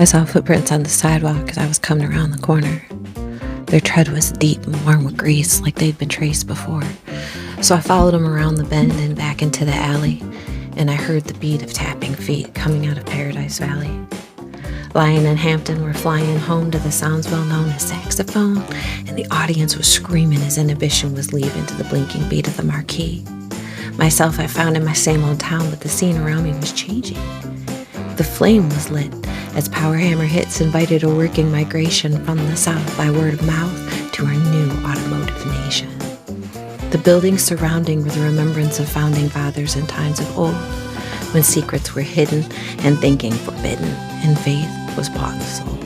I saw footprints on the sidewalk as I was coming around the corner. Their tread was deep and warm with grease, like they'd been traced before. So I followed them around the bend and back into the alley, and I heard the beat of tapping feet coming out of Paradise Valley. Lyon and Hampton were flying home to the sounds well known as saxophone, and the audience was screaming as inhibition was leaving to the blinking beat of the marquee. Myself, I found in my same old town, but the scene around me was changing. The flame was lit as Power Hammer hits invited a working migration from the south by word of mouth to our new automotive nation. The buildings surrounding were the remembrance of founding fathers in times of old, when secrets were hidden and thinking forbidden, and faith was bought and sold.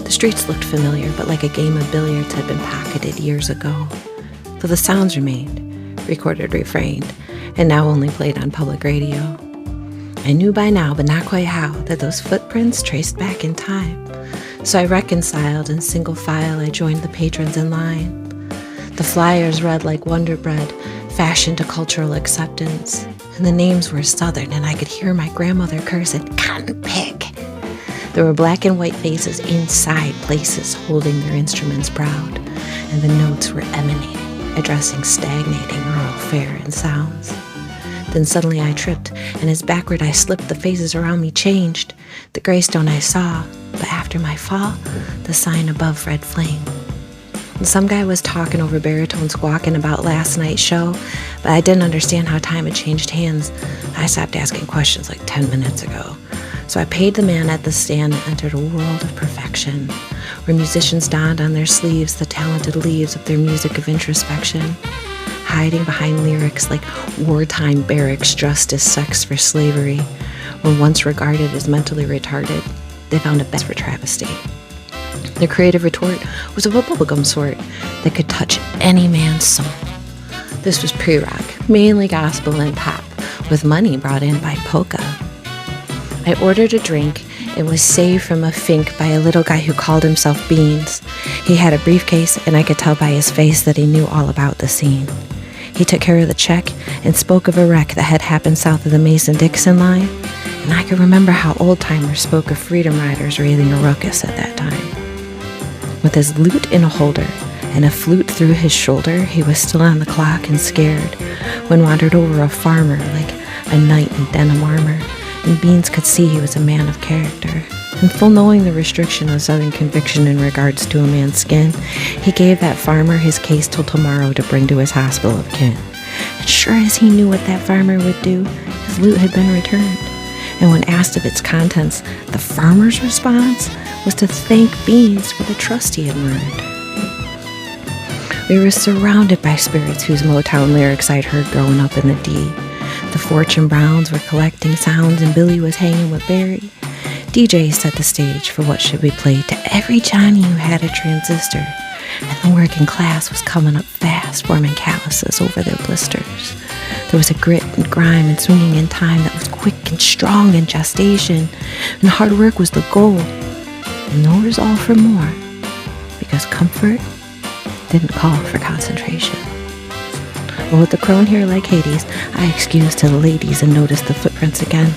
The streets looked familiar, but like a game of billiards had been pocketed years ago. Though the sounds remained, recorded, refrained, and now only played on public radio. I knew by now, but not quite how, that those footprints traced back in time. So I reconciled in single file. I joined the patrons in line. The flyers read like Wonder Bread, fashioned to cultural acceptance. And the names were Southern, and I could hear my grandmother cursing, "Cotton pick." There were black and white faces inside places holding their instruments proud, and the notes were emanating, addressing stagnating rural fare and sounds. Then suddenly I tripped, and as backward I slipped, the faces around me changed. The greystone I saw, but after my fall, the sign above read flame. And some guy was talking over baritone squawking about last night's show, but I didn't understand how time had changed hands. I stopped asking questions like 10 minutes ago. So I paid the man at the stand and entered a world of perfection, where musicians donned on their sleeves the talented leaves of their music of introspection, hiding behind lyrics like wartime barracks dressed as sex for slavery. When once regarded as mentally retarded, they found a best for travesty. Their creative retort was of a bubblegum sort that could touch any man's soul. This was pre-rock, mainly gospel and pop, with money brought in by polka. I ordered a drink and was saved from a fink by a little guy who called himself Beans. He had a briefcase, and I could tell by his face that he knew all about the scene. He took care of the check and spoke of a wreck that had happened south of the Mason-Dixon line, and I could remember how old-timers spoke of freedom riders raising a ruckus at that time. With his lute in a holder and a flute through his shoulder, he was still on the clock and scared when wandered over a farmer like a knight in denim armor, and Beans could see he was a man of character. And full knowing the restriction of Southern conviction in regards to a man's skin, he gave that farmer his case till tomorrow to bring to his hospital of kin. And sure as he knew what that farmer would do, his loot had been returned. And when asked of its contents, the farmer's response was to thank Beans for the trust he had earned. We were surrounded by spirits whose Motown lyrics I'd heard growing up in the D. The Fortune Browns were collecting sounds, and Billy was hanging with Barry. DJ set the stage for what should be played to every Johnny who had a transistor, and the working class was coming up fast, forming calluses over their blisters. There was a grit and grime and swinging in time that was quick and strong in gestation, and hard work was the goal, and no resolve for more, because comfort didn't call for concentration. Well, with the crone here like Hades, I excused to the ladies and noticed the footprints again.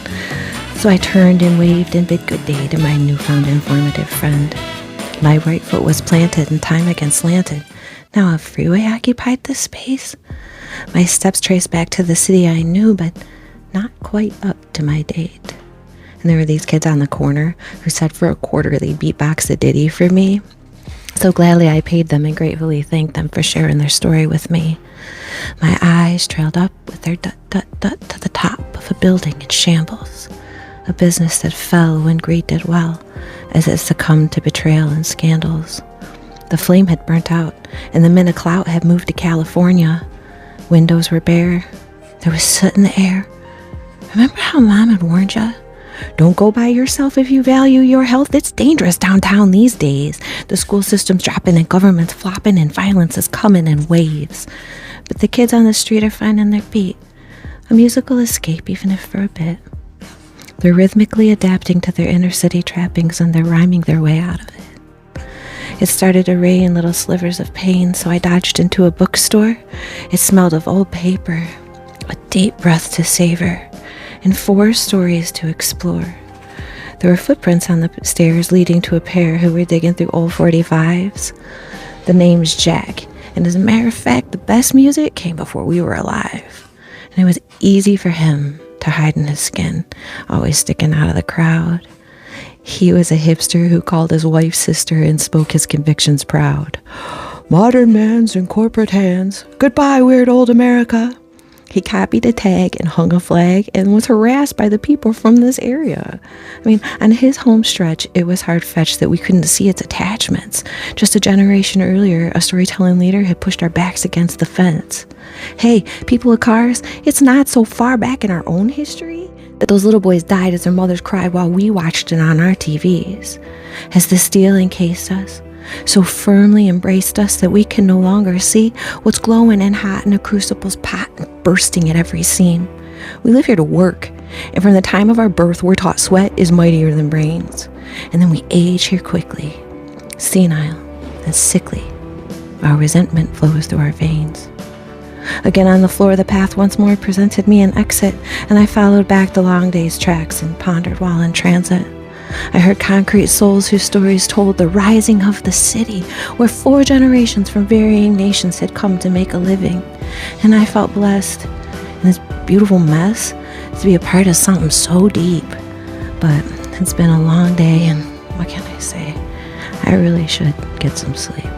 So I turned and waved and bid good day to my newfound informative friend. My right foot was planted and time again slanted. Now a freeway occupied this space. My steps traced back to the city I knew, but not quite up to my date. And there were these kids on the corner who said for a quarter they'd beatbox a ditty for me. So gladly I paid them and gratefully thanked them for sharing their story with me. My eyes trailed up with their dut-dut-dut to the top of a building in shambles, a business that fell when greed did well, as it succumbed to betrayal and scandals. The flame had burnt out, and the men of clout had moved to California. Windows were bare. There was soot in the air. Remember how Mom had warned ya? Don't go by yourself if you value your health. It's dangerous downtown these days. The school system's dropping and government's flopping and violence is coming in waves. But the kids on the street are finding their beat. A musical escape, even if for a bit. They're rhythmically adapting to their inner city trappings, and they're rhyming their way out of it. It started to rain in little slivers of pain, so I dodged into a bookstore. It smelled of old paper, a deep breath to savor, and 4 stories to explore. There were footprints on the stairs leading to a pair who were digging through old 45s. The name's Jack, and as a matter of fact, the best music came before we were alive. And it was easy for him to hide in his skin, always sticking out of the crowd. He was a hipster who called his wife sister and spoke his convictions proud. Modern man's in corporate hands. Goodbye, weird old America. He copied a tag and hung a flag and was harassed by the people from this area. I mean, on his home stretch, it was hard-fetched that we couldn't see its attachments. Just a generation earlier, a storytelling leader had pushed our backs against the fence. Hey, people with cars, it's not so far back in our own history that those little boys died as their mothers cried while we watched it on our TVs. Has the steel encased us, so firmly embraced us that we can no longer see what's glowing and hot in a crucible's pot and bursting at every seam? We live here to work, and from the time of our birth, we're taught sweat is mightier than brains. And then we age here quickly, senile and sickly. Our resentment flows through our veins. Again on the floor, the path once more presented me an exit, and I followed back the long day's tracks and pondered while in transit. I heard concrete souls whose stories told the rising of the city, where 4 generations from varying nations had come to make a living. And I felt blessed in this beautiful mess to be a part of something so deep. But it's been a long day, and what can I say? I really should get some sleep.